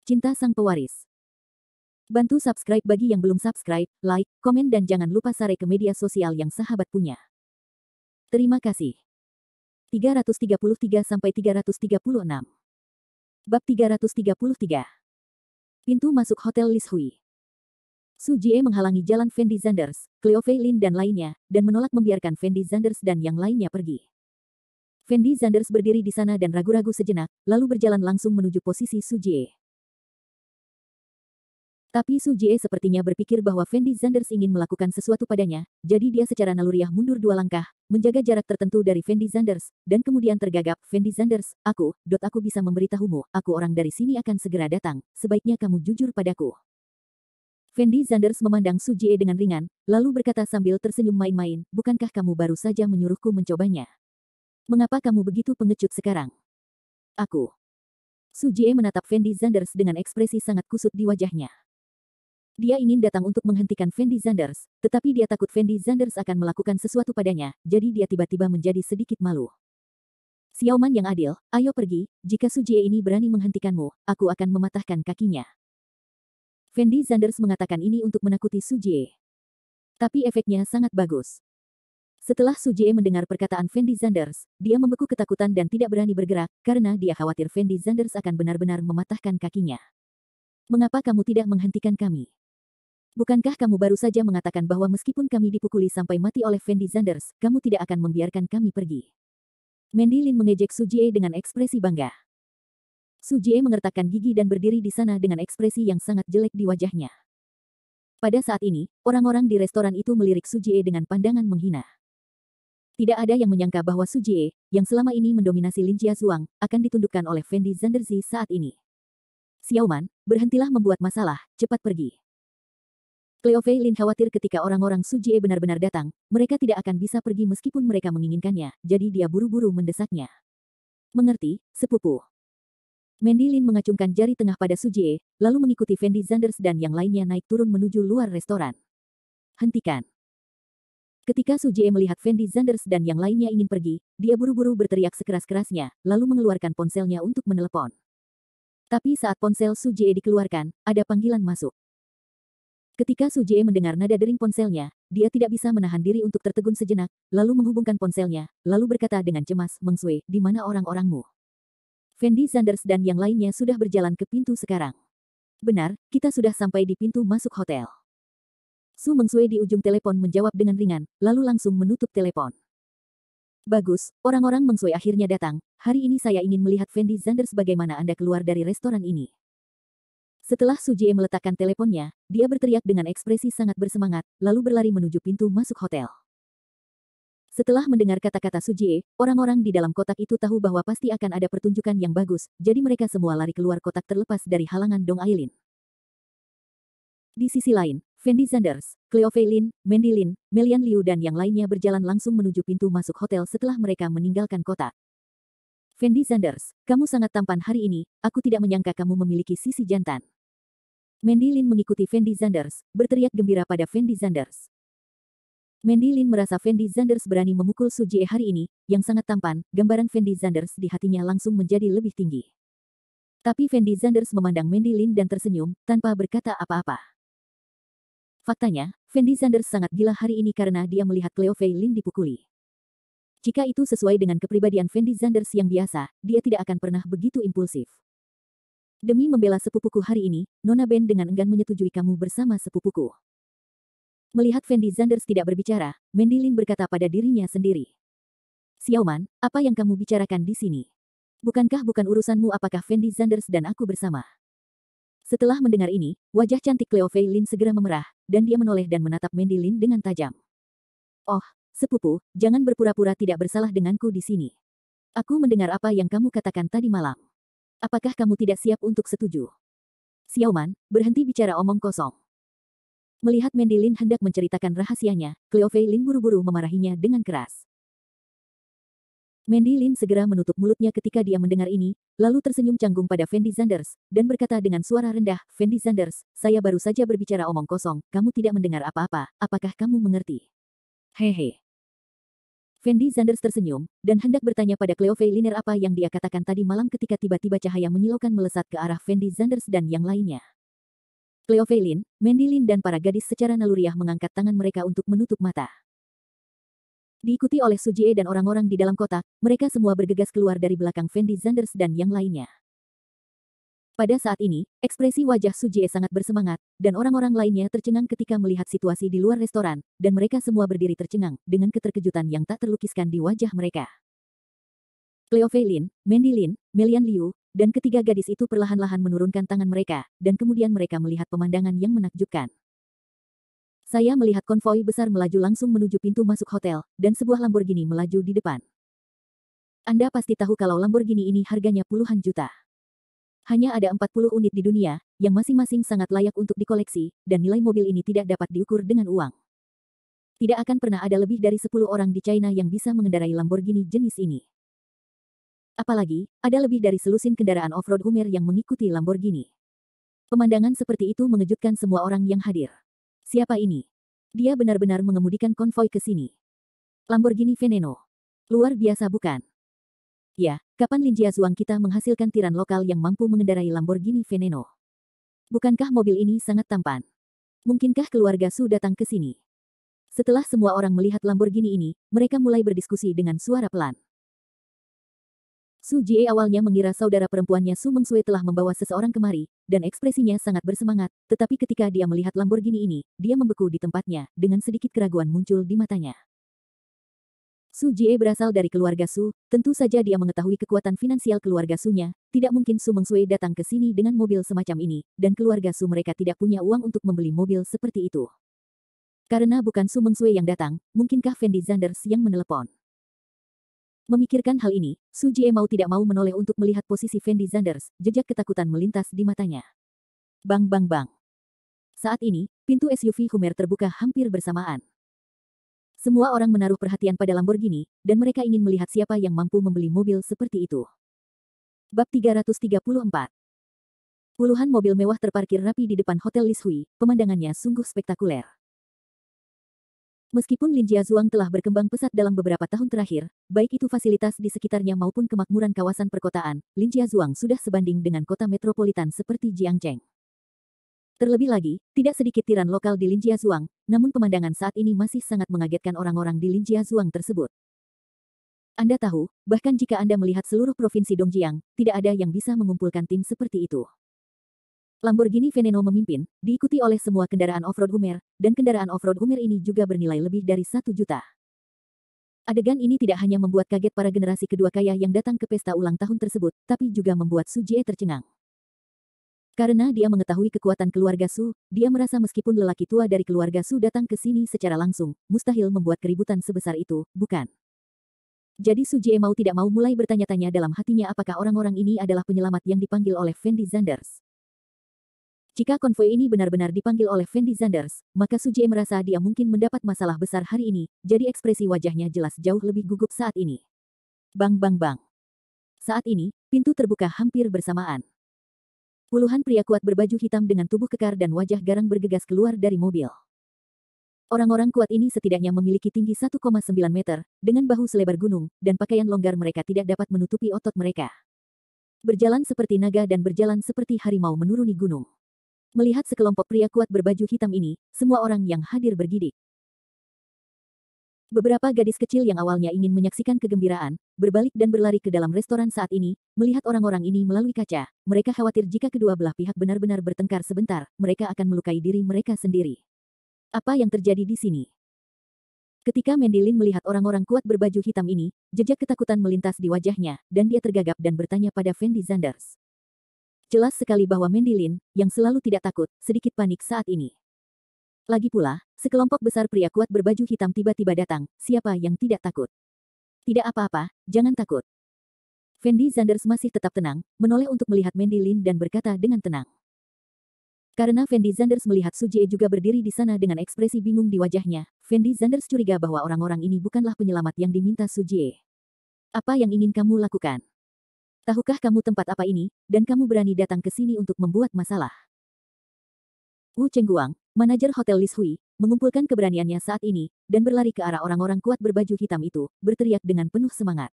Cinta Sang Pewaris. Bantu subscribe bagi yang belum subscribe, like, komen dan jangan lupa share ke media sosial yang sahabat punya. Terima kasih. 333-336. Bab 333. Pintu masuk Hotel Lis Hui. Su Jie menghalangi jalan Fendi Zanders, Cleo Fei Lin dan lainnya, dan menolak membiarkan Fendi Zanders dan yang lainnya pergi. Fendi Zanders berdiri di sana dan ragu-ragu sejenak, lalu berjalan langsung menuju posisi Su Jie. Tapi Su Jie sepertinya berpikir bahwa Fendi Zanders ingin melakukan sesuatu padanya, jadi dia secara naluriah mundur 2 langkah, menjaga jarak tertentu dari Fendi Zanders, dan kemudian tergagap, "Fendi Zanders, aku bisa memberitahumu, aku orang dari sini akan segera datang, sebaiknya kamu jujur padaku." Fendi Zanders memandang Su Jie dengan ringan, lalu berkata sambil tersenyum main-main, "Bukankah kamu baru saja menyuruhku mencobanya? Mengapa kamu begitu pengecut sekarang?" "Aku." Su Jie menatap Fendi Zanders dengan ekspresi sangat kusut di wajahnya. Dia ingin datang untuk menghentikan Fendi Zanders, tetapi dia takut Fendi Zanders akan melakukan sesuatu padanya, jadi dia tiba-tiba menjadi sedikit malu. "Xiaoman yang adil, ayo pergi, jika Su Jie ini berani menghentikanmu, aku akan mematahkan kakinya." Fendi Zanders mengatakan ini untuk menakuti Su Jie. Tapi efeknya sangat bagus. Setelah Su Jie mendengar perkataan Fendi Zanders, dia membeku ketakutan dan tidak berani bergerak, karena dia khawatir Fendi Zanders akan benar-benar mematahkan kakinya. "Mengapa kamu tidak menghentikan kami? Bukankah kamu baru saja mengatakan bahwa meskipun kami dipukuli sampai mati oleh Fendi Zanders, kamu tidak akan membiarkan kami pergi?" Mandy Lin mengejek Su Jie dengan ekspresi bangga. Su Jie mengertakkan gigi dan berdiri di sana dengan ekspresi yang sangat jelek di wajahnya. Pada saat ini, orang-orang di restoran itu melirik Su Jie dengan pandangan menghina. Tidak ada yang menyangka bahwa Su Jie, yang selama ini mendominasi Lin Jiazuang, akan ditundukkan oleh Fendi Zanders saat ini. "Xiaoman, berhentilah membuat masalah, cepat pergi." Cleo Fei Lin khawatir ketika orang-orang Su Jie benar-benar datang, mereka tidak akan bisa pergi meskipun mereka menginginkannya, jadi dia buru-buru mendesaknya. "Mengerti, sepupu." Mandy Lin mengacungkan jari tengah pada Su Jie, lalu mengikuti Fendi Zanders dan yang lainnya naik turun menuju luar restoran. "Hentikan." Ketika Su Jie melihat Fendi Zanders dan yang lainnya ingin pergi, dia buru-buru berteriak sekeras-kerasnya, lalu mengeluarkan ponselnya untuk menelepon. Tapi saat ponsel Su Jie dikeluarkan, ada panggilan masuk. Ketika Su Jie mendengar nada dering ponselnya, dia tidak bisa menahan diri untuk tertegun sejenak, lalu menghubungkan ponselnya, lalu berkata dengan cemas, "Meng Sui, di mana orang-orangmu?" Fendi Zanders dan yang lainnya sudah berjalan ke pintu sekarang. "Benar, kita sudah sampai di pintu masuk hotel." Su Meng Sui di ujung telepon menjawab dengan ringan, lalu langsung menutup telepon. "Bagus, orang-orang Meng Sui akhirnya datang. Hari ini saya ingin melihat Fendi Zanders bagaimana Anda keluar dari restoran ini." Setelah Su Jie meletakkan teleponnya, dia berteriak dengan ekspresi sangat bersemangat, lalu berlari menuju pintu masuk hotel. Setelah mendengar kata-kata Su Jie, orang-orang di dalam kotak itu tahu bahwa pasti akan ada pertunjukan yang bagus, jadi mereka semua lari keluar kotak terlepas dari halangan Dong Ailin. Di sisi lain, Fendi Zanders, Cleo Fei Lin, Mandy Lin, Melian Liu dan yang lainnya berjalan langsung menuju pintu masuk hotel setelah mereka meninggalkan kotak. "Fendi Zanders, kamu sangat tampan hari ini, aku tidak menyangka kamu memiliki sisi jantan." Mandy Lin mengikuti Fendi Zanders, berteriak gembira pada Fendi Zanders. Mandy Lin merasa Fendi Zanders berani memukul Su Jie hari ini, yang sangat tampan, gambaran Fendi Zanders di hatinya langsung menjadi lebih tinggi. Tapi Fendi Zanders memandang Mandy Lin dan tersenyum, tanpa berkata apa-apa. Faktanya, Fendi Zanders sangat gila hari ini karena dia melihat Cleo Fei Lin dipukuli. Jika itu sesuai dengan kepribadian Fendi Zanders yang biasa, dia tidak akan pernah begitu impulsif. "Demi membela sepupuku hari ini, Nona Ben dengan enggan menyetujui kamu bersama sepupuku." Melihat Fendi Zanders tidak berbicara, Mandy Lin berkata pada dirinya sendiri. "Xiaoman, apa yang kamu bicarakan di sini? Bukankah bukan urusanmu apakah Fendi Zanders dan aku bersama?" Setelah mendengar ini, wajah cantik Cleo Fei Lin segera memerah, dan dia menoleh dan menatap Mandy Lin dengan tajam. "Oh, sepupu, jangan berpura-pura tidak bersalah denganku di sini. Aku mendengar apa yang kamu katakan tadi malam. Apakah kamu tidak siap untuk setuju?" "Xiaoman, berhenti bicara omong kosong." Melihat Mandy Lin hendak menceritakan rahasianya, Cleo Fei Lin buru-buru memarahinya dengan keras. Mandy Lin segera menutup mulutnya ketika dia mendengar ini, lalu tersenyum canggung pada Fendi Zanders, dan berkata dengan suara rendah, "Fendi Zanders, saya baru saja berbicara omong kosong, kamu tidak mendengar apa-apa, apakah kamu mengerti?" "Hehe." Fendi Zanders tersenyum, dan hendak bertanya pada Cleo Feiliner apa yang dia katakan tadi malam ketika tiba-tiba cahaya menyilaukan melesat ke arah Fendi Zanders dan yang lainnya. Cleo Feilin, Mandy Lin dan para gadis secara naluriah mengangkat tangan mereka untuk menutup mata. Diikuti oleh Su Jie dan orang-orang di dalam kotak, mereka semua bergegas keluar dari belakang Fendi Zanders dan yang lainnya. Pada saat ini, ekspresi wajah Su Jie sangat bersemangat, dan orang-orang lainnya tercengang ketika melihat situasi di luar restoran, dan mereka semua berdiri tercengang, dengan keterkejutan yang tak terlukiskan di wajah mereka. Cleo Feilin, Mandy Lin, Melian Liu, dan ketiga gadis itu perlahan-lahan menurunkan tangan mereka, dan kemudian mereka melihat pemandangan yang menakjubkan. Saya melihat konvoi besar melaju langsung menuju pintu masuk hotel, dan sebuah Lamborghini melaju di depan. Anda pasti tahu kalau Lamborghini ini harganya puluhan juta. Hanya ada 40 unit di dunia, yang masing-masing sangat layak untuk dikoleksi, dan nilai mobil ini tidak dapat diukur dengan uang. Tidak akan pernah ada lebih dari 10 orang di China yang bisa mengendarai Lamborghini jenis ini. Apalagi, ada lebih dari selusin kendaraan off-road Hummer yang mengikuti Lamborghini. Pemandangan seperti itu mengejutkan semua orang yang hadir. Siapa ini? Dia benar-benar mengemudikan konvoi ke sini. Lamborghini Veneno. Luar biasa bukan? Ya, kapan Lin Jiazuang kita menghasilkan tiran lokal yang mampu mengendarai Lamborghini Veneno? Bukankah mobil ini sangat tampan? Mungkinkah keluarga Su datang ke sini? Setelah semua orang melihat Lamborghini ini, mereka mulai berdiskusi dengan suara pelan. Su Jie awalnya mengira saudara perempuannya Su Mengsui telah membawa seseorang kemari, dan ekspresinya sangat bersemangat, tetapi ketika dia melihat Lamborghini ini, dia membeku di tempatnya, dengan sedikit keraguan muncul di matanya. Su Jie berasal dari keluarga Su, tentu saja dia mengetahui kekuatan finansial keluarga Su-nya, tidak mungkin Su Mengsui datang ke sini dengan mobil semacam ini, dan keluarga Su mereka tidak punya uang untuk membeli mobil seperti itu. Karena bukan Su Mengsui yang datang, mungkinkah Fendi Zanders yang menelepon? Memikirkan hal ini, Su Jie mau tidak mau menoleh untuk melihat posisi Fendi Zanders, jejak ketakutan melintas di matanya. Bang bang bang. Saat ini, pintu SUV Hummer terbuka hampir bersamaan. Semua orang menaruh perhatian pada Lamborghini, dan mereka ingin melihat siapa yang mampu membeli mobil seperti itu. Bab 334. Puluhan mobil mewah terparkir rapi di depan Hotel Lishui, pemandangannya sungguh spektakuler. Meskipun Lin Jiazuang telah berkembang pesat dalam beberapa tahun terakhir, baik itu fasilitas di sekitarnya maupun kemakmuran kawasan perkotaan, Lin Jiazuang sudah sebanding dengan kota metropolitan seperti Jiangcheng. Terlebih lagi, tidak sedikit tiran lokal di Lin Jiazuang, namun pemandangan saat ini masih sangat mengagetkan orang-orang di Lin Jiazuang tersebut. Anda tahu, bahkan jika Anda melihat seluruh provinsi Dongjiang, tidak ada yang bisa mengumpulkan tim seperti itu. Lamborghini Veneno memimpin, diikuti oleh semua kendaraan off-road Hummer, dan kendaraan off-road Hummer ini juga bernilai lebih dari 1 juta. Adegan ini tidak hanya membuat kaget para generasi kedua kaya yang datang ke pesta ulang tahun tersebut, tapi juga membuat Su Jie tercengang. Karena dia mengetahui kekuatan keluarga Su, dia merasa meskipun lelaki tua dari keluarga Su datang ke sini secara langsung, mustahil membuat keributan sebesar itu, bukan? Jadi Su Jie mau tidak mau mulai bertanya-tanya dalam hatinya apakah orang-orang ini adalah penyelamat yang dipanggil oleh Fendi Zanders. Jika konvoi ini benar-benar dipanggil oleh Fendi Zanders, maka Su Jie merasa dia mungkin mendapat masalah besar hari ini, jadi ekspresi wajahnya jelas jauh lebih gugup saat ini. Bang bang bang. Saat ini, pintu terbuka hampir bersamaan. Puluhan pria kuat berbaju hitam dengan tubuh kekar dan wajah garang bergegas keluar dari mobil. Orang-orang kuat ini setidaknya memiliki tinggi 1,9 meter, dengan bahu selebar gunung, dan pakaian longgar mereka tidak dapat menutupi otot mereka. Berjalan seperti naga dan berjalan seperti harimau menuruni gunung. Melihat sekelompok pria kuat berbaju hitam ini, semua orang yang hadir bergidik. Beberapa gadis kecil yang awalnya ingin menyaksikan kegembiraan, berbalik dan berlari ke dalam restoran saat ini, melihat orang-orang ini melalui kaca. Mereka khawatir jika kedua belah pihak benar-benar bertengkar sebentar, mereka akan melukai diri mereka sendiri. Apa yang terjadi di sini? Ketika Mandy Lin melihat orang-orang kuat berbaju hitam ini, jejak ketakutan melintas di wajahnya, dan dia tergagap dan bertanya pada Fendi Zanders. Jelas sekali bahwa Mandy Lin, yang selalu tidak takut, sedikit panik saat ini. Lagi pula, sekelompok besar pria kuat berbaju hitam tiba-tiba datang, siapa yang tidak takut? Tidak apa-apa, jangan takut. Fendi Zanders masih tetap tenang, menoleh untuk melihat Mandy Lin dan berkata dengan tenang. Karena Fendi Zanders melihat Su Jie juga berdiri di sana dengan ekspresi bingung di wajahnya, Fendi Zanders curiga bahwa orang-orang ini bukanlah penyelamat yang diminta Su Jie. Apa yang ingin kamu lakukan? Tahukah kamu tempat apa ini, dan kamu berani datang ke sini untuk membuat masalah? Wu Chengguang, manajer Hotel Lishui, mengumpulkan keberaniannya saat ini, dan berlari ke arah orang-orang kuat berbaju hitam itu, berteriak dengan penuh semangat.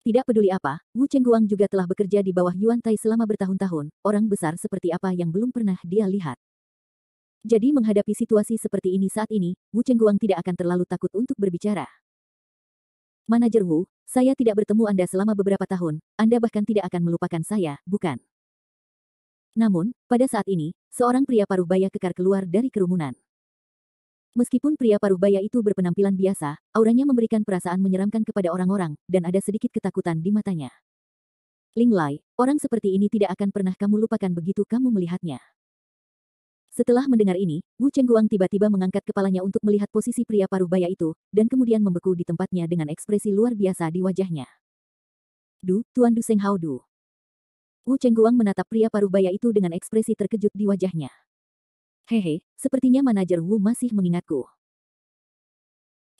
Tidak peduli apa, Wu Chengguang juga telah bekerja di bawah Yuan Tai selama bertahun-tahun, orang besar seperti apa yang belum pernah dia lihat. Jadi menghadapi situasi seperti ini saat ini, Wu Chengguang tidak akan terlalu takut untuk berbicara. Manajer Wu, saya tidak bertemu Anda selama beberapa tahun, Anda bahkan tidak akan melupakan saya, bukan? Namun, pada saat ini, seorang pria paruh baya kekar keluar dari kerumunan. Meskipun pria paruh baya itu berpenampilan biasa, auranya memberikan perasaan menyeramkan kepada orang-orang, dan ada sedikit ketakutan di matanya. Ling Lai, orang seperti ini tidak akan pernah kamu lupakan begitu kamu melihatnya. Setelah mendengar ini, Wu Chengguang tiba-tiba mengangkat kepalanya untuk melihat posisi pria paruh baya itu, dan kemudian membeku di tempatnya dengan ekspresi luar biasa di wajahnya. Tuan Du Senghao Du. Wu Chengguang menatap pria paruh baya itu dengan ekspresi terkejut di wajahnya. Hehe, sepertinya manajer Wu masih mengingatku.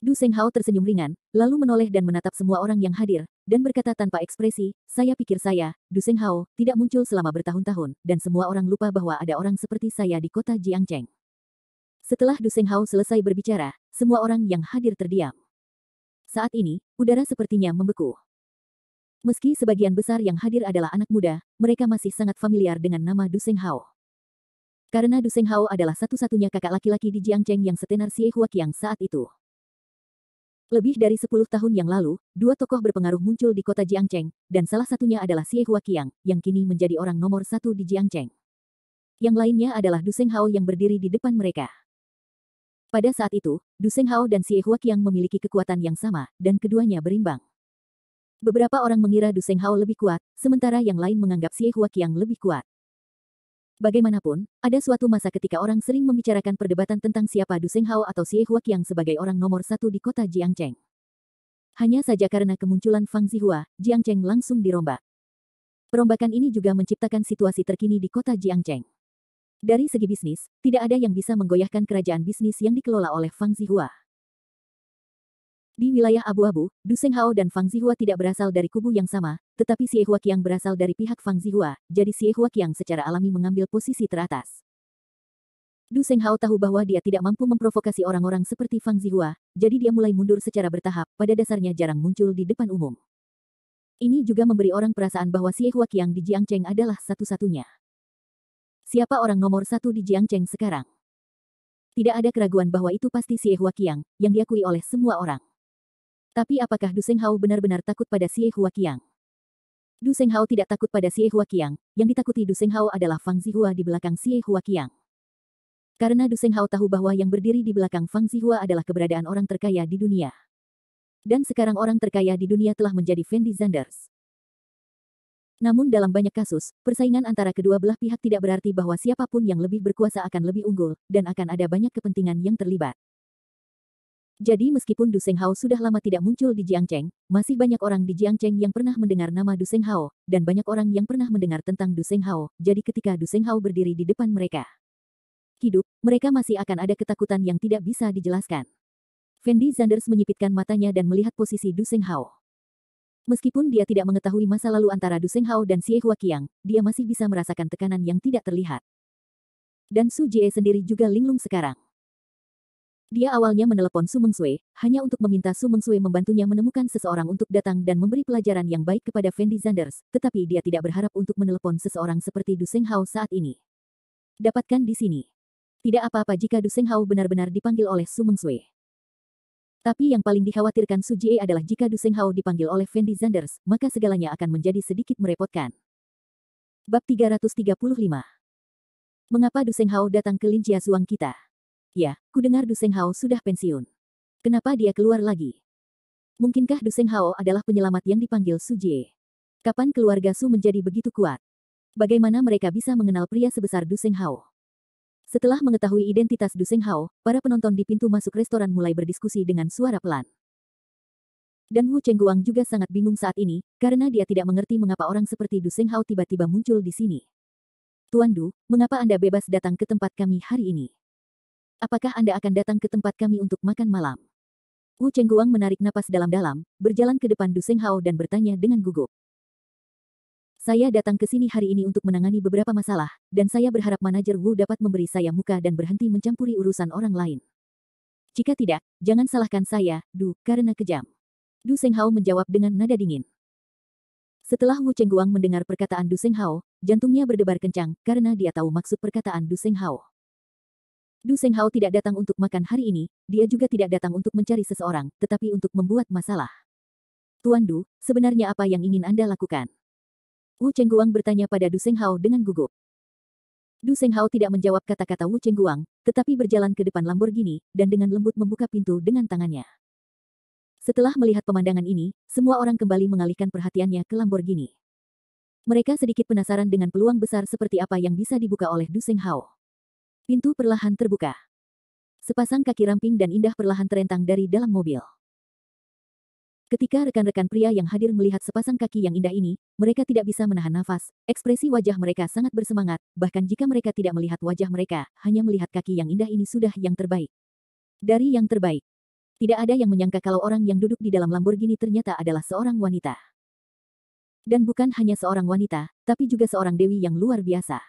Du Senghao tersenyum ringan, lalu menoleh dan menatap semua orang yang hadir, dan berkata tanpa ekspresi, saya pikir saya, Du Senghao, tidak muncul selama bertahun-tahun, dan semua orang lupa bahwa ada orang seperti saya di kota Jiangcheng. Setelah Du Senghao selesai berbicara, semua orang yang hadir terdiam. Saat ini, udara sepertinya membeku. Meski sebagian besar yang hadir adalah anak muda, mereka masih sangat familiar dengan nama Du Senghao. Karena Du Senghao adalah satu-satunya kakak laki-laki di Jiangcheng yang setenar Xie Huaqiang saat itu. Lebih dari 10 tahun yang lalu, dua tokoh berpengaruh muncul di kota Jiangcheng, dan salah satunya adalah Xie Huaqiang, yang kini menjadi orang nomor satu di Jiangcheng. Yang lainnya adalah Du Senghao yang berdiri di depan mereka. Pada saat itu, Du Senghao dan Xie Huaqiang memiliki kekuatan yang sama, dan keduanya berimbang. Beberapa orang mengira Du Senghao lebih kuat, sementara yang lain menganggap Xie Huaqiang lebih kuat. Bagaimanapun, ada suatu masa ketika orang sering membicarakan perdebatan tentang siapa Du Senghao atau Xie Huaqiang sebagai orang nomor satu di kota Jiangcheng. Hanya saja karena kemunculan Fang Zihua, Jiangcheng langsung dirombak. Perombakan ini juga menciptakan situasi terkini di kota Jiangcheng. Dari segi bisnis, tidak ada yang bisa menggoyahkan kerajaan bisnis yang dikelola oleh Fang Zihua. Di wilayah abu-abu, Du Senghao dan Fang Zihua tidak berasal dari kubu yang sama, tetapi Xie Huaqiang berasal dari pihak Fang Zihua, jadi Xie Huaqiang secara alami mengambil posisi teratas. Du Senghao tahu bahwa dia tidak mampu memprovokasi orang-orang seperti Fang Zihua, jadi dia mulai mundur secara bertahap, pada dasarnya jarang muncul di depan umum. Ini juga memberi orang perasaan bahwa Xie Huaqiang di Jiangcheng adalah satu-satunya. Siapa orang nomor satu di Jiangcheng sekarang? Tidak ada keraguan bahwa itu pasti Xie Huaqiang, yang diakui oleh semua orang. Tapi apakah Du Senghao benar-benar takut pada Xie Huaqiang? Du Senghao tidak takut pada Xie Huaqiang, yang ditakuti Du Senghao adalah Fang Zihua di belakang Xie Huaqiang. Karena Du Senghao tahu bahwa yang berdiri di belakang Fang Zihua adalah keberadaan orang terkaya di dunia. Dan sekarang orang terkaya di dunia telah menjadi Fendi Zanders. Namun dalam banyak kasus, persaingan antara kedua belah pihak tidak berarti bahwa siapapun yang lebih berkuasa akan lebih unggul, dan akan ada banyak kepentingan yang terlibat. Jadi meskipun Du Senghao sudah lama tidak muncul di Jiangcheng, masih banyak orang di Jiangcheng yang pernah mendengar nama Du Senghao, dan banyak orang yang pernah mendengar tentang Du Senghao, jadi ketika Du Senghao berdiri di depan mereka hidup, mereka masih akan ada ketakutan yang tidak bisa dijelaskan. Fendi Zanders menyipitkan matanya dan melihat posisi Du Senghao. Meskipun dia tidak mengetahui masa lalu antara Du Senghao dan Xie Huaqiang, dia masih bisa merasakan tekanan yang tidak terlihat. Dan Su Jie sendiri juga linglung sekarang. Dia awalnya menelepon Su Mengsui, hanya untuk meminta Su Mengsui membantunya menemukan seseorang untuk datang dan memberi pelajaran yang baik kepada Fendi Zanders, tetapi dia tidak berharap untuk menelepon seseorang seperti Du Senghao saat ini. Dapatkan di sini. Tidak apa-apa jika Du Senghao benar-benar dipanggil oleh Su Mengsui. Tapi yang paling dikhawatirkan Su Jie adalah jika Du Senghao dipanggil oleh Fendi Zanders, maka segalanya akan menjadi sedikit merepotkan. Bab 335. Mengapa Du Senghao datang ke Lin Jiasuang kita? Ya, kudengar Du Senghao sudah pensiun. Kenapa dia keluar lagi? Mungkinkah Du Senghao adalah penyelamat yang dipanggil Su Jie? Kapan keluarga Su menjadi begitu kuat? Bagaimana mereka bisa mengenal pria sebesar Du Senghao? Setelah mengetahui identitas Du Senghao, para penonton di pintu masuk restoran mulai berdiskusi dengan suara pelan. Dan Wu Chengguang juga sangat bingung saat ini, karena dia tidak mengerti mengapa orang seperti Du Senghao tiba-tiba muncul di sini. Tuan Du, mengapa Anda bebas datang ke tempat kami hari ini? Apakah Anda akan datang ke tempat kami untuk makan malam? Wu Chengguang menarik napas dalam-dalam, berjalan ke depan Du Senghao dan bertanya dengan gugup. Saya datang ke sini hari ini untuk menangani beberapa masalah, dan saya berharap manajer Wu dapat memberi saya muka dan berhenti mencampuri urusan orang lain. Jika tidak, jangan salahkan saya, Du, karena kejam. Du Senghao menjawab dengan nada dingin. Setelah Wu Chengguang mendengar perkataan Du Senghao, jantungnya berdebar kencang karena dia tahu maksud perkataan Du Senghao. Du Senghao tidak datang untuk makan hari ini, dia juga tidak datang untuk mencari seseorang, tetapi untuk membuat masalah. Tuan Du, sebenarnya apa yang ingin Anda lakukan? Wu Chengguang bertanya pada Du Senghao dengan gugup. Du Senghao tidak menjawab kata-kata Wu Chengguang, tetapi berjalan ke depan Lamborghini, dan dengan lembut membuka pintu dengan tangannya. Setelah melihat pemandangan ini, semua orang kembali mengalihkan perhatiannya ke Lamborghini. Mereka sedikit penasaran dengan peluang besar seperti apa yang bisa dibuka oleh Du Senghao. Pintu perlahan terbuka. Sepasang kaki ramping dan indah perlahan terentang dari dalam mobil. Ketika rekan-rekan pria yang hadir melihat sepasang kaki yang indah ini, mereka tidak bisa menahan nafas. Ekspresi wajah mereka sangat bersemangat, bahkan jika mereka tidak melihat wajah mereka, hanya melihat kaki yang indah ini sudah yang terbaik. Dari yang terbaik. Tidak ada yang menyangka kalau orang yang duduk di dalam Lamborghini ternyata adalah seorang wanita. Dan bukan hanya seorang wanita, tapi juga seorang dewi yang luar biasa.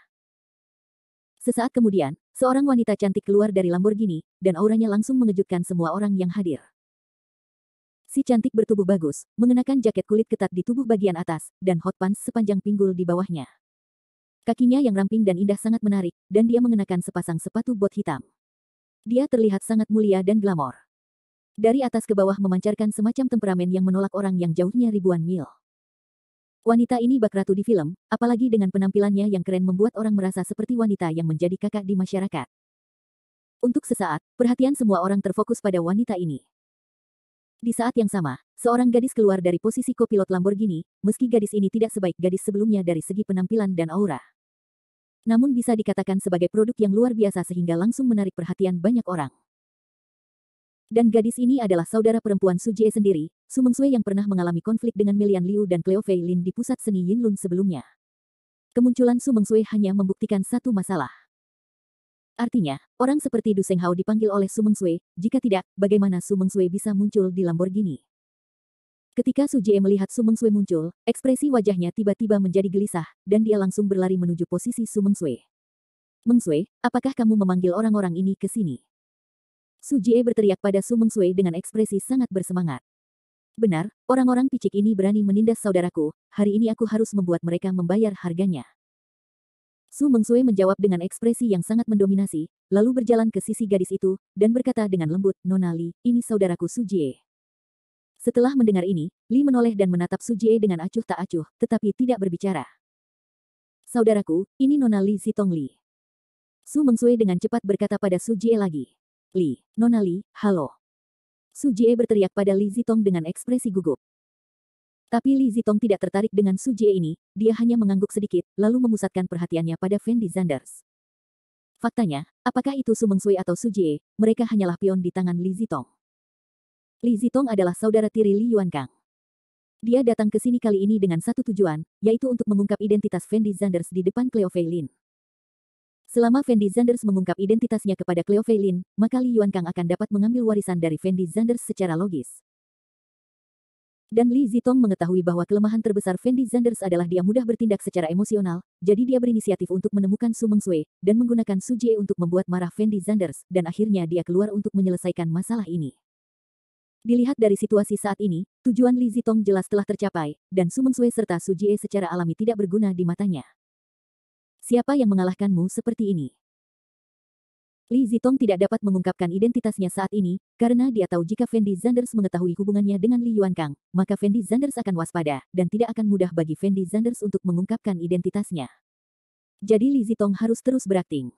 Sesaat kemudian, seorang wanita cantik keluar dari Lamborghini, dan auranya langsung mengejutkan semua orang yang hadir. Si cantik bertubuh bagus, mengenakan jaket kulit ketat di tubuh bagian atas, dan hot pants sepanjang pinggul di bawahnya. Kakinya yang ramping dan indah sangat menarik, dan dia mengenakan sepasang sepatu bot hitam. Dia terlihat sangat mulia dan glamor. Dari atas ke bawah memancarkan semacam temperamen yang menolak orang yang jauhnya ribuan mil. Wanita ini bak ratu di film, apalagi dengan penampilannya yang keren membuat orang merasa seperti wanita yang menjadi kakak di masyarakat. Untuk sesaat, perhatian semua orang terfokus pada wanita ini. Di saat yang sama, seorang gadis keluar dari posisi kopilot Lamborghini, meski gadis ini tidak sebaik gadis sebelumnya dari segi penampilan dan aura. Namun bisa dikatakan sebagai produk yang luar biasa sehingga langsung menarik perhatian banyak orang. Dan gadis ini adalah saudara perempuan Su Jie sendiri, Su Mengsui yang pernah mengalami konflik dengan Melian Liu dan Cleo Fei Lin di pusat seni Yinlun sebelumnya. Kemunculan Su Mengsui hanya membuktikan satu masalah. Artinya, orang seperti Du Senghao dipanggil oleh Su Mengsui, jika tidak, bagaimana Su Mengsui bisa muncul di Lamborghini? Ketika Su Jie melihat Su Mengsui muncul, ekspresi wajahnya tiba-tiba menjadi gelisah, dan dia langsung berlari menuju posisi Su Mengsui. Mengsui, apakah kamu memanggil orang-orang ini ke sini? Su Jie berteriak pada Su Mengsui dengan ekspresi sangat bersemangat. Benar, orang-orang picik ini berani menindas saudaraku, hari ini aku harus membuat mereka membayar harganya. Su Mengsui menjawab dengan ekspresi yang sangat mendominasi, lalu berjalan ke sisi gadis itu, dan berkata dengan lembut, Nona Li, ini saudaraku Su Jie. Setelah mendengar ini, Li menoleh dan menatap Su Jie dengan acuh tak acuh, tetapi tidak berbicara. Saudaraku, ini Nona Li Zitong Li. Su Mengsui dengan cepat berkata pada Su Jie lagi. Li, Nona Li, halo. Su Jie berteriak pada Li Zitong dengan ekspresi gugup. Tapi Li Zitong tidak tertarik dengan Su Jie ini, dia hanya mengangguk sedikit, lalu memusatkan perhatiannya pada Fendi Zanders. Faktanya, apakah itu Su Mengsui atau Su Jie, mereka hanyalah pion di tangan Li Zitong. Li Zitong adalah saudara tiri Li Yuankang. Dia datang ke sini kali ini dengan satu tujuan, yaitu untuk mengungkap identitas Fendi Zanders di depan Cleo Fei Lin. Selama Fendi Zanders mengungkap identitasnya kepada Cleo Fei Lin, maka Li Yuankang akan dapat mengambil warisan dari Fendi Zanders secara logis. Dan Li Zitong mengetahui bahwa kelemahan terbesar Fendi Zanders adalah dia mudah bertindak secara emosional, jadi dia berinisiatif untuk menemukan Su Mengsui, dan menggunakan Su Jie untuk membuat marah Fendi Zanders, dan akhirnya dia keluar untuk menyelesaikan masalah ini. Dilihat dari situasi saat ini, tujuan Li Zitong jelas telah tercapai, dan Su Mengsui serta Su Jie secara alami tidak berguna di matanya. Siapa yang mengalahkanmu seperti ini? Li Zitong tidak dapat mengungkapkan identitasnya saat ini, karena dia tahu jika Fendi Zanders mengetahui hubungannya dengan Li Yuankang, maka Fendi Zanders akan waspada, dan tidak akan mudah bagi Fendi Zanders untuk mengungkapkan identitasnya. Jadi Li Zitong harus terus berakting.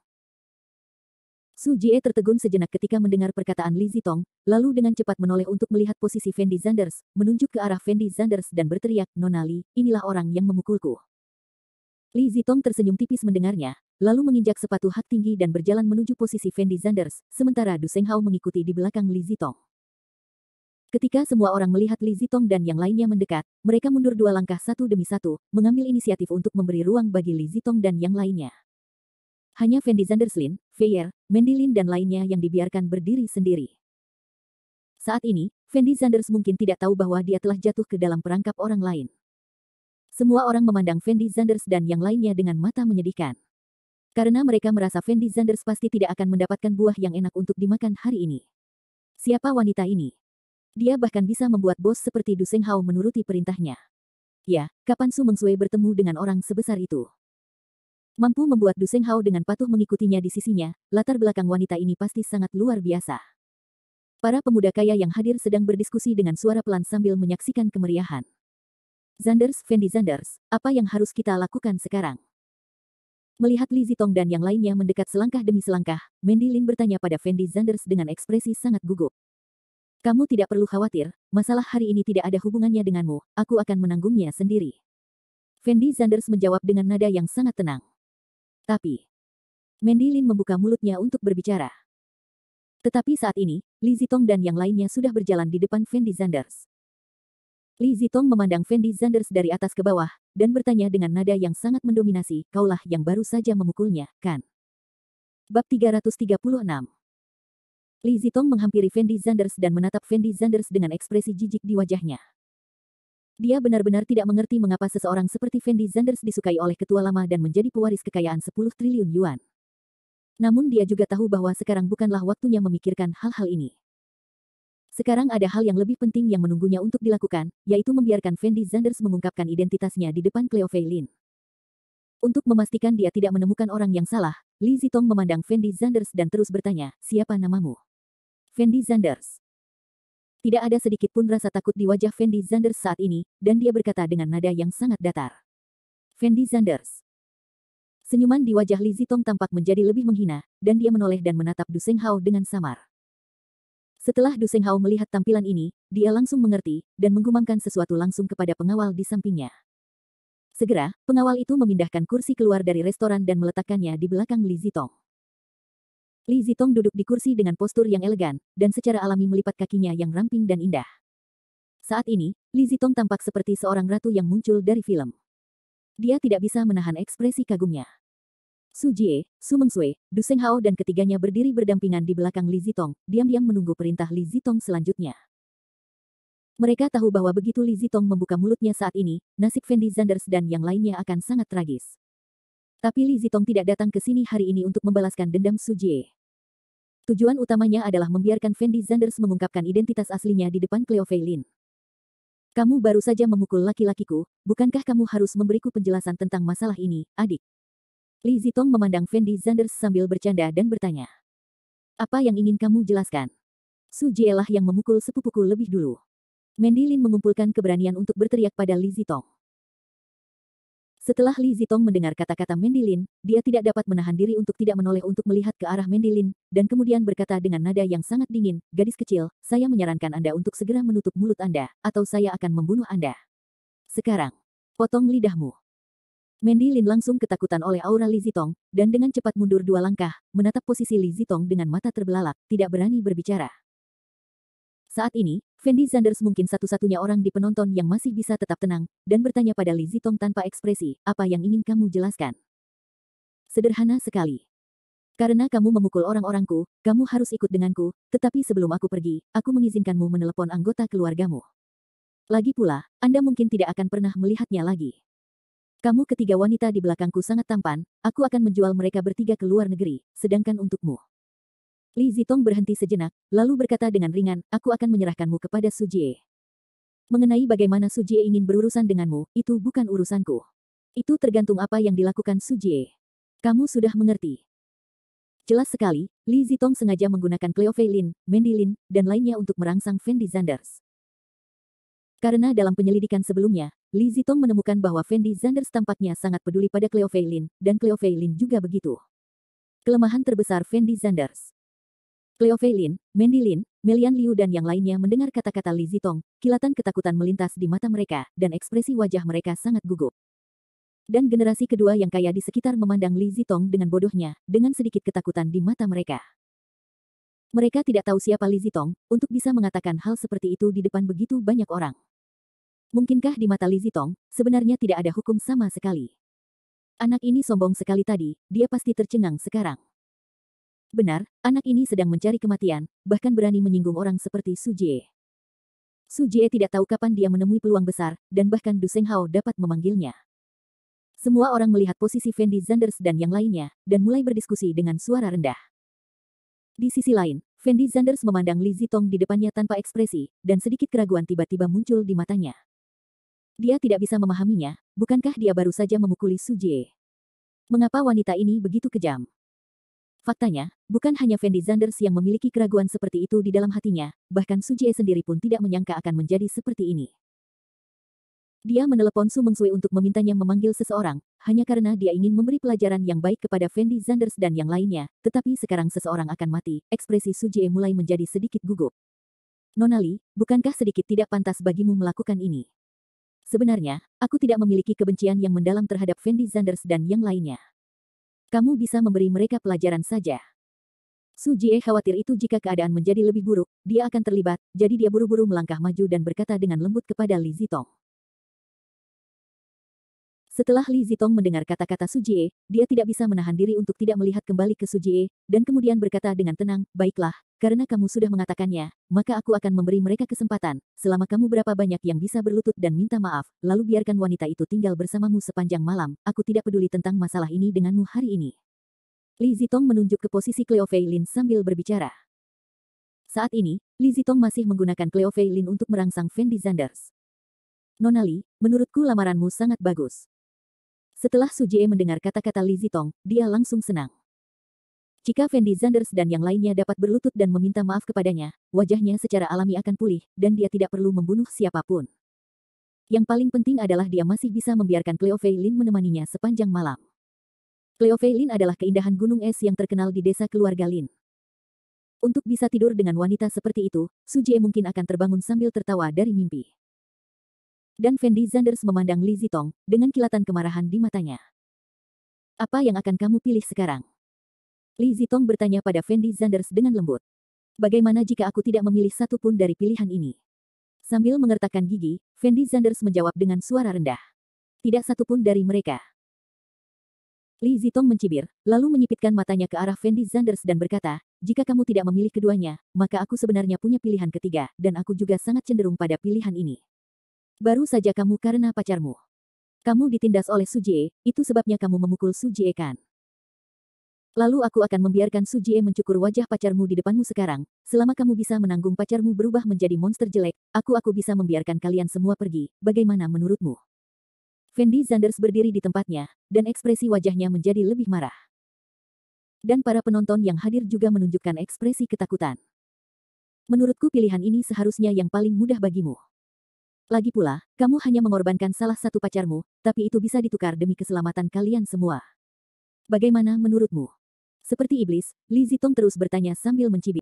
Su Jie tertegun sejenak ketika mendengar perkataan Li Zitong, lalu dengan cepat menoleh untuk melihat posisi Fendi Zanders, menunjuk ke arah Fendi Zanders dan berteriak, Nona Li, inilah orang yang memukulku. Li Zitong tersenyum tipis mendengarnya, lalu menginjak sepatu hak tinggi dan berjalan menuju posisi Fendi Zanders, sementara Du Senghao mengikuti di belakang Li Zitong. Ketika semua orang melihat Li Zitong dan yang lainnya mendekat, mereka mundur dua langkah satu demi satu, mengambil inisiatif untuk memberi ruang bagi Li Zitong dan yang lainnya. Hanya Fendi Zanders Lin, Feier, Mandy Lin dan lainnya yang dibiarkan berdiri sendiri. Saat ini, Fendi Zanders mungkin tidak tahu bahwa dia telah jatuh ke dalam perangkap orang lain. Semua orang memandang Fendi Zanders dan yang lainnya dengan mata menyedihkan. Karena mereka merasa Fendi Zanders pasti tidak akan mendapatkan buah yang enak untuk dimakan hari ini. Siapa wanita ini? Dia bahkan bisa membuat bos seperti Du Senghao menuruti perintahnya. Ya, kapan Su Mengsui bertemu dengan orang sebesar itu? Mampu membuat Du Senghao dengan patuh mengikutinya di sisinya, latar belakang wanita ini pasti sangat luar biasa. Para pemuda kaya yang hadir sedang berdiskusi dengan suara pelan sambil menyaksikan kemeriahan. Zanders, Fendi Zanders, apa yang harus kita lakukan sekarang? Melihat Li Zitong dan yang lainnya mendekat selangkah demi selangkah, Mandy Lin bertanya pada Fendi Zanders dengan ekspresi sangat gugup. Kamu tidak perlu khawatir, masalah hari ini tidak ada hubungannya denganmu, aku akan menanggungnya sendiri. Fendi Zanders menjawab dengan nada yang sangat tenang. Tapi, Mandy Lin membuka mulutnya untuk berbicara. Tetapi saat ini, Li Zitong dan yang lainnya sudah berjalan di depan Fendi Zanders. Li Zitong memandang Fendi Zanders dari atas ke bawah, dan bertanya dengan nada yang sangat mendominasi, kaulah yang baru saja memukulnya, kan? Bab 336. Li Zitong menghampiri Fendi Zanders dan menatap Fendi Zanders dengan ekspresi jijik di wajahnya. Dia benar-benar tidak mengerti mengapa seseorang seperti Fendi Zanders disukai oleh ketua lama dan menjadi pewaris kekayaan 10 triliun yuan. Namun dia juga tahu bahwa sekarang bukanlah waktunya memikirkan hal-hal ini. Sekarang ada hal yang lebih penting yang menunggunya untuk dilakukan, yaitu membiarkan Fendi Zanders mengungkapkan identitasnya di depan Cleo Fei Lin. Untuk memastikan dia tidak menemukan orang yang salah, Li Zitong memandang Fendi Zanders dan terus bertanya, siapa namamu? Fendi Zanders. Tidak ada sedikit pun rasa takut di wajah Fendi Zanders saat ini, dan dia berkata dengan nada yang sangat datar. Fendi Zanders. Senyuman di wajah Li Zitong tampak menjadi lebih menghina, dan dia menoleh dan menatap Du Senghao dengan samar. Setelah Du Senghao melihat tampilan ini, dia langsung mengerti, dan menggumamkan sesuatu langsung kepada pengawal di sampingnya. Segera, pengawal itu memindahkan kursi keluar dari restoran dan meletakkannya di belakang Li Zitong. Li Zitong duduk di kursi dengan postur yang elegan, dan secara alami melipat kakinya yang ramping dan indah. Saat ini, Li Zitong tampak seperti seorang ratu yang muncul dari film. Dia tidak bisa menahan ekspresi kagumnya. Su Jie, Su Mengsui, Du Senghao dan ketiganya berdiri berdampingan di belakang Li Zitong, diam-diam menunggu perintah Li Zitong selanjutnya. Mereka tahu bahwa begitu Li Zitong membuka mulutnya saat ini, nasib Fendi Zanders dan yang lainnya akan sangat tragis. Tapi Li Zitong tidak datang ke sini hari ini untuk membalaskan dendam Su Jie. Tujuan utamanya adalah membiarkan Fendi Zanders mengungkapkan identitas aslinya di depan Cleo Fei Lin. Kamu baru saja memukul laki-lakiku, bukankah kamu harus memberiku penjelasan tentang masalah ini, adik? Li Zitong memandang Fendi Zanders sambil bercanda dan bertanya. Apa yang ingin kamu jelaskan? Su Jie lah yang memukul sepupuku lebih dulu. Mandy Lin mengumpulkan keberanian untuk berteriak pada Li Zitong. Setelah Li Zitong mendengar kata-kata Mandy Lin, dia tidak dapat menahan diri untuk tidak menoleh untuk melihat ke arah Mandy Lin, dan kemudian berkata dengan nada yang sangat dingin, gadis kecil, saya menyarankan Anda untuk segera menutup mulut Anda, atau saya akan membunuh Anda. Sekarang, potong lidahmu. Mandy Lin langsung ketakutan oleh aura Li Zitong, dan dengan cepat mundur 2 langkah, menatap posisi Li Zitong dengan mata terbelalak, tidak berani berbicara. Saat ini, Fendi Zanders mungkin satu-satunya orang di penonton yang masih bisa tetap tenang, dan bertanya pada Li Zitong tanpa ekspresi, apa yang ingin kamu jelaskan? Sederhana sekali. Karena kamu memukul orang-orangku, kamu harus ikut denganku, tetapi sebelum aku pergi, aku mengizinkanmu menelepon anggota keluargamu. Lagi pula, Anda mungkin tidak akan pernah melihatnya lagi. Kamu ketiga wanita di belakangku sangat tampan, aku akan menjual mereka bertiga ke luar negeri, sedangkan untukmu. Li Zitong berhenti sejenak, lalu berkata dengan ringan, aku akan menyerahkanmu kepada Su Jie. Mengenai bagaimana Su Jie ingin berurusan denganmu, itu bukan urusanku. Itu tergantung apa yang dilakukan Su Jie. Kamu sudah mengerti. Jelas sekali, Li Zitong sengaja menggunakan Cleo Fei Lin, Mandy Lin, dan lainnya untuk merangsang Fendi Zanders. Karena dalam penyelidikan sebelumnya, Li Zitong menemukan bahwa Fendi Zanders tampaknya sangat peduli pada Cleo Fei Lin, dan Cleo Fei Lin juga begitu. Kelemahan terbesar Fendi Zanders. Cleo Fei Lin, Mandy Lin, Melian Liu dan yang lainnya mendengar kata-kata Li Zitong, kilatan ketakutan melintas di mata mereka, dan ekspresi wajah mereka sangat gugup. Dan generasi kedua yang kaya di sekitar memandang Li Zitong dengan bodohnya, dengan sedikit ketakutan di mata mereka. Mereka tidak tahu siapa Li Zitong, untuk bisa mengatakan hal seperti itu di depan begitu banyak orang. Mungkinkah di mata Li Zitong, sebenarnya tidak ada hukum sama sekali? Anak ini sombong sekali tadi, dia pasti tercengang sekarang. Benar, anak ini sedang mencari kematian, bahkan berani menyinggung orang seperti Su Jie. Su Jie tidak tahu kapan dia menemui peluang besar, dan bahkan Du Shenghao dapat memanggilnya. Semua orang melihat posisi Fendi Zanders dan yang lainnya, dan mulai berdiskusi dengan suara rendah. Di sisi lain, Fendi Zanders memandang Li Zitong di depannya tanpa ekspresi, dan sedikit keraguan tiba-tiba muncul di matanya. Dia tidak bisa memahaminya, bukankah dia baru saja memukuli Su Jie? Mengapa wanita ini begitu kejam? Faktanya, bukan hanya Fendi Zanders yang memiliki keraguan seperti itu di dalam hatinya, bahkan Su Jie sendiri pun tidak menyangka akan menjadi seperti ini. Dia menelepon Su Mengsui untuk memintanya memanggil seseorang, hanya karena dia ingin memberi pelajaran yang baik kepada Fendi Zanders dan yang lainnya, tetapi sekarang seseorang akan mati. Ekspresi Su Jie mulai menjadi sedikit gugup. Nona Li, bukankah sedikit tidak pantas bagimu melakukan ini? Sebenarnya, aku tidak memiliki kebencian yang mendalam terhadap Fendi Zanders dan yang lainnya. Kamu bisa memberi mereka pelajaran saja. Su Jie khawatir itu jika keadaan menjadi lebih buruk, dia akan terlibat, jadi dia buru-buru melangkah maju dan berkata dengan lembut kepada Li Zitong. Setelah Li Zitong mendengar kata-kata Su Jie, dia tidak bisa menahan diri untuk tidak melihat kembali ke Su Jie, dan kemudian berkata dengan tenang, baiklah, karena kamu sudah mengatakannya, maka aku akan memberi mereka kesempatan, selama kamu berapa banyak yang bisa berlutut dan minta maaf, lalu biarkan wanita itu tinggal bersamamu sepanjang malam, aku tidak peduli tentang masalah ini denganmu hari ini. Li Zitong menunjuk ke posisi Cleo Fei Lin sambil berbicara. Saat ini, Li Zitong masih menggunakan Cleo Fei Lin untuk merangsang Fendi Zanders. Nona Li, menurutku lamaranmu sangat bagus. Setelah Su Jie mendengar kata-kata Li Zitong, dia langsung senang. Jika Fendi Zanders dan yang lainnya dapat berlutut dan meminta maaf kepadanya, wajahnya secara alami akan pulih, dan dia tidak perlu membunuh siapapun. Yang paling penting adalah dia masih bisa membiarkan Cleo Fei Lin menemaninya sepanjang malam. Cleo Fei Lin adalah keindahan gunung es yang terkenal di desa keluarga Lin. Untuk bisa tidur dengan wanita seperti itu, Su Jie mungkin akan terbangun sambil tertawa dari mimpi. Dan Fendi Zanders memandang Li Zitong, dengan kilatan kemarahan di matanya. Apa yang akan kamu pilih sekarang? Li Zitong bertanya pada Fendi Zanders dengan lembut. Bagaimana jika aku tidak memilih satu pun dari pilihan ini? Sambil mengertakkan gigi, Fendi Zanders menjawab dengan suara rendah. Tidak satu pun dari mereka. Li Zitong mencibir, lalu menyipitkan matanya ke arah Fendi Zanders dan berkata, jika kamu tidak memilih keduanya, maka aku sebenarnya punya pilihan ketiga, dan aku juga sangat cenderung pada pilihan ini. Baru saja kamu karena pacarmu. Kamu ditindas oleh Su Jie, itu sebabnya kamu memukul Su Jie kan? Lalu aku akan membiarkan Su Jie mencukur wajah pacarmu di depanmu sekarang, selama kamu bisa menanggung pacarmu berubah menjadi monster jelek, aku bisa membiarkan kalian semua pergi, bagaimana menurutmu? Fendi Zanders berdiri di tempatnya, dan ekspresi wajahnya menjadi lebih marah. Dan para penonton yang hadir juga menunjukkan ekspresi ketakutan. Menurutku pilihan ini seharusnya yang paling mudah bagimu. Lagi pula, kamu hanya mengorbankan salah satu pacarmu, tapi itu bisa ditukar demi keselamatan kalian semua. Bagaimana menurutmu? Seperti iblis, Li Zitong terus bertanya sambil mencibir.